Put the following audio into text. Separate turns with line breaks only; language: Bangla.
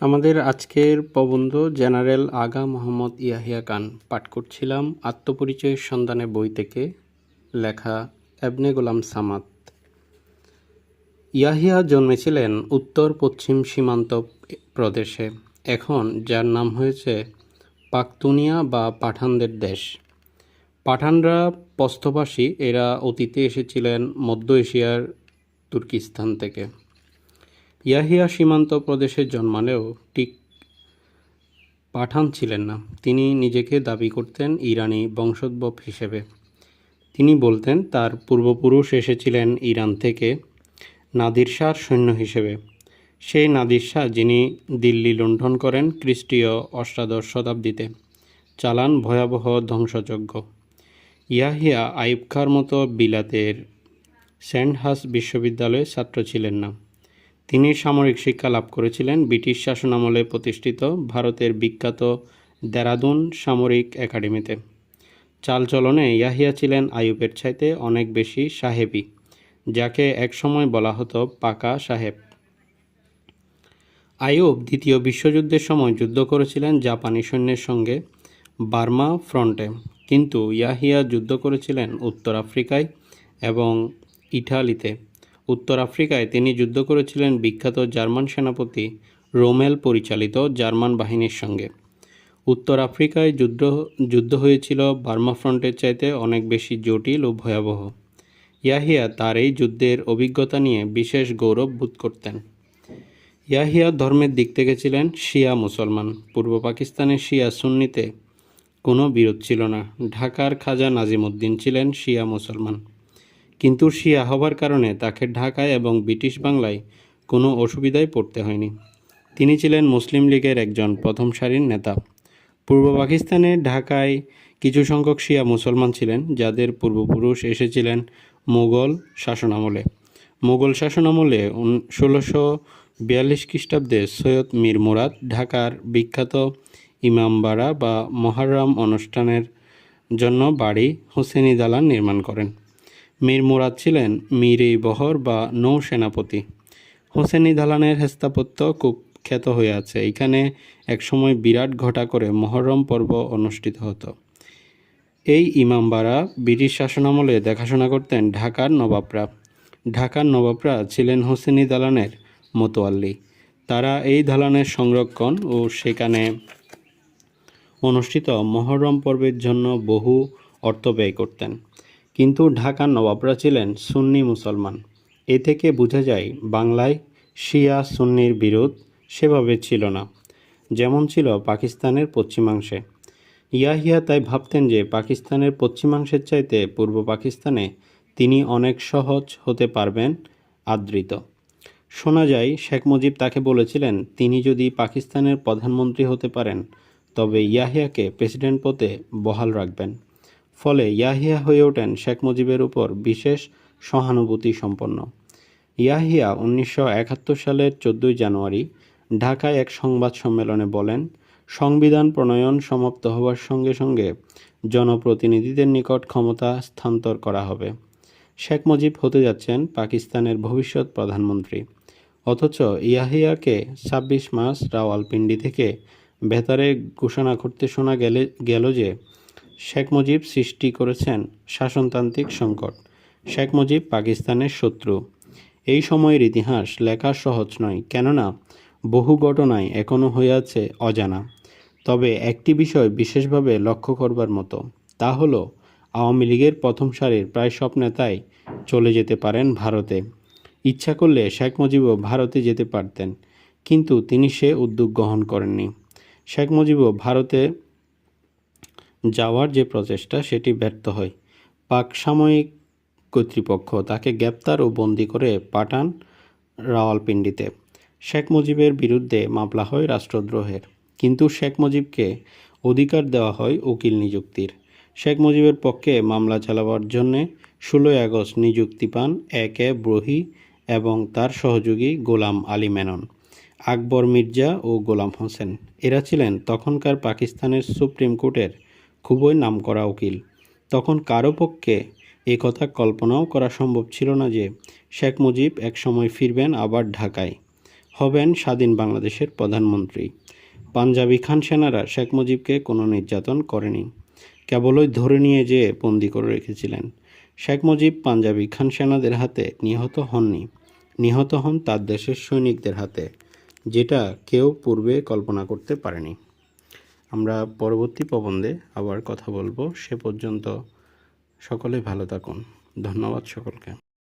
আমাদের আজকের প্রবন্ধ জেনারেল আগা মোহাম্মদ ইয়াহিয়া খান পাঠ করছিলাম আত্মপরিচয়ের সন্ধানে বই থেকে, লেখা এবনে গোলাম সামাদ। ইয়াহিয়া জন্মেছিলেন উত্তর পশ্চিম সীমান্ত প্রদেশে, এখন যার নাম হয়েছে পাখতুনিয়া বা পাঠানদের দেশ। পাঠানরা পস্থভাষী, এরা অতীতে এসেছিলেন মধ্য এশিয়ার তুর্কিস্তান থেকে। ইয়াহিয়া সীমান্ত প্রদেশে জন্মালেও ঠিক পাঠান ছিলেন না। তিনি নিজেকে দাবি করতেন ইরানি বংশোদ্ভব হিসেবে। তিনি বলতেন তার পূর্বপুরুষ এসেছিলেন ইরান থেকে নাদির শাহর সৈন্য হিসেবে। সেই নাদির শাহ যিনি দিল্লি লুণ্ঠন করেন খ্রিস্টীয় অষ্টাদশ শতাব্দীতে, চালান ভয়াবহ ধ্বংসযজ্ঞ। ইয়াহিয়া আইয়ুব খাঁর মতো বিলাতের স্যান্ডহার্স্ট বিশ্ববিদ্যালয়ের ছাত্র ছিলেন না। তিনি সামরিক শিক্ষা লাভ করেছিলেন ব্রিটিশ শাসনামলে প্রতিষ্ঠিত ভারতের বিখ্যাত দেরাদুন সামরিক একাডেমিতে। চালচলনে ইয়াহিয়া ছিলেন আইয়ুবের চাইতে অনেক বেশি সাহেবী, যাকে একসময় বলা হতো পাকা সাহেব। আইয়ুব দ্বিতীয় বিশ্বযুদ্ধের সময় যুদ্ধ করেছিলেন জাপানি সৈন্যের সঙ্গে বার্মা ফ্রন্টে, কিন্তু ইয়াহিয়া যুদ্ধ করেছিলেন উত্তর আফ্রিকায় এবং ইটালিতে। উত্তর আফ্রিকায় তিনি যুদ্ধ করেছিলেন বিখ্যাত জার্মান সেনাপতি রোমেল পরিচালিত জার্মান বাহিনীর সঙ্গে। উত্তর আফ্রিকায় যুদ্ধ হয়েছিল বার্মা ফ্রন্টের চাইতে অনেক বেশি জটিল ও ভয়াবহ। ইয়াহিয়া তার এই যুদ্ধের অভিজ্ঞতা নিয়ে বিশেষ গৌরব বোধ করতেন। ইয়াহিয়া ধর্মের দিক থেকে ছিলেন শিয়া মুসলমান। পূর্ব পাকিস্তানের শিয়া সুন্নিতে কোনো বিরোধ ছিল না। ঢাকার খাজা নাজিমউদ্দিন ছিলেন শিয়া মুসলমান, কিন্তু শিয়া হবার কারণে তাকে ঢাকায় এবং ব্রিটিশ বাংলায় কোনো অসুবিধায় পড়তে হয়নি। তিনি ছিলেন মুসলিম লীগের একজন প্রথম সারির নেতা। পূর্ব পাকিস্তানে ঢাকায় কিছু সংখ্যক শিয়া মুসলমান ছিলেন, যাদের পূর্বপুরুষ এসেছিলেন মুঘল শাসনামলে। মুঘল শাসনামলে 1642 খ্রিস্টাব্দে সৈয়দ মীর মুরাদ ঢাকার বিখ্যাত ইমামবাড়া বা মহররম অনুষ্ঠানের জন্য বাড়ি হোসেনি দালান নির্মাণ করেন। মীর মুরাদ ছিলেন মীর-ই-বহর বা নৌ সেনাপতি। হোসেনি দালানের স্থাপত্য খুব খ্যাত হয়ে আছে। এখানে একসময় বিরাট ঘটা করে মহররম পর্ব অনুষ্ঠিত হতো। এই ইমামবাড়া ব্রিটিশ শাসনামলে দেখাশোনা করতেন ঢাকার নবাবরা। ঢাকার নবাবরা ছিলেন হোসেনি দালানের মোতোয়াল্লি। তারা এই দালানের সংরক্ষণ ও সেখানে অনুষ্ঠিত মহররম পর্বের জন্য বহু অর্থ ব্যয় করতেন। কিন্তু ঢাকার নবাবরা ছিলেন সুন্নি মুসলমান। এ থেকে বোঝা যায় বাংলায় শিয়া সুন্নির বিরোধ সেভাবে ছিল না, যেমন ছিল পাকিস্তানের পশ্চিমাংশে। ইয়াহিয়া তাই ভাবতেন যে পাকিস্তানের পশ্চিমাংশের চাইতে পূর্ব পাকিস্তানে তিনি অনেক সহজ হতে পারবেন আদৃত। শোনা যায় শেখ মুজিব তাকে বলেছিলেন তিনি যদি পাকিস্তানের প্রধানমন্ত্রী হতে পারেন তবে ইয়াহিয়াকে প্রেসিডেন্ট পদে বহাল রাখবেন। ফলে ইয়াহিয়া হয়ে ওঠেন শেখ মুজিবের উপর বিশেষ সহানুভূতি সম্পন্ন। ইয়াহিয়া 1971 সালের 14 জানুয়ারি ঢাকায় এক সংবাদ সম্মেলনে বলেন, সংবিধান প্রণয়ন সমাপ্ত হওয়ার সঙ্গে সঙ্গে জনপ্রতিনিধিদের নিকট ক্ষমতা স্থানান্তর করা হবে। শেখ মুজিব হতে যাচ্ছেন পাকিস্তানের ভবিষ্যৎ প্রধানমন্ত্রী। অথচ ইয়াহিয়াকে 26 মার্চ রাওয়ালপিন্ডি থেকে বেতারে ঘোষণা করতে শোনা গেল যে শেখ মুজিব সৃষ্টি করেছেন শাসনতান্ত্রিক সংকট। শেখ মুজিব পাকিস্তানের শত্রু। এই সময়ের ইতিহাস লেখা সহজ নয়, কেননা বহু ঘটনাই এখনও হয়ে আছে অজানা। তবে একটি বিষয় বিশেষভাবে লক্ষ্য করবার মতো, তা হলো আওয়ামী লীগের প্রথম সারির প্রায় সব নেতাই চলে যেতে পারেন ভারতে। ইচ্ছা করলে শেখ মুজিবও ভারতে যেতে পারতেন, কিন্তু তিনি সে উদ্যোগ গ্রহণ করেননি। শেখ মুজিবও ভারতে যাওয়ার যে প্রচেষ্টা সেটি ব্যর্থ হয়। পাক সামরিক কর্তৃপক্ষ তাকে গ্রেপ্তার ও বন্দী করে পাঠান রাওয়ালপিন্ডিতে। শেখ মুজিবের বিরুদ্ধে মামলা হয় রাষ্ট্রদ্রোহের, কিন্তু শেখ মুজিবকে অধিকার দেওয়া হয় উকিল নিযুক্তির। শেখ মুজিবের পক্ষে মামলা চালাবার জন্যে 16 আগস্ট নিযুক্তি পান এ.কে ব্রহি এবং তার সহযোগী গোলাম আলী মেনন, আকবর মির্জা ও গোলাম হোসেন। এরা ছিলেন তখনকার পাকিস্তানের সুপ্রিম কোর্টের খুবই নামকরা উকিল। তখন কারো পক্ষে এ কথা কল্পনাও করা সম্ভব ছিল না যে শেখ মুজিব একসময় ফিরবেন আবার ঢাকায়। হবেন স্বাধীন বাংলাদেশের প্রধানমন্ত্রী। পাঞ্জাবি খান সেনারা শেখ মুজিবকে কোনো নির্যাতন করেনি, কেবলই ধরে নিয়ে যেয়ে বন্দি করে রেখেছিলেন। শেখ মুজিব পাঞ্জাবি খান সেনাদের হাতে নিহত হননি, নিহত হন তার দেশের সৈনিকদের হাতে, যেটা কেউ পূর্বে কল্পনা করতে পারেনি। আমরা পরবর্তী প্রবন্ধে আবার কথা বলবো। সে পর্যন্ত সকলে ভালো থাকুন। ধন্যবাদ সকলকে।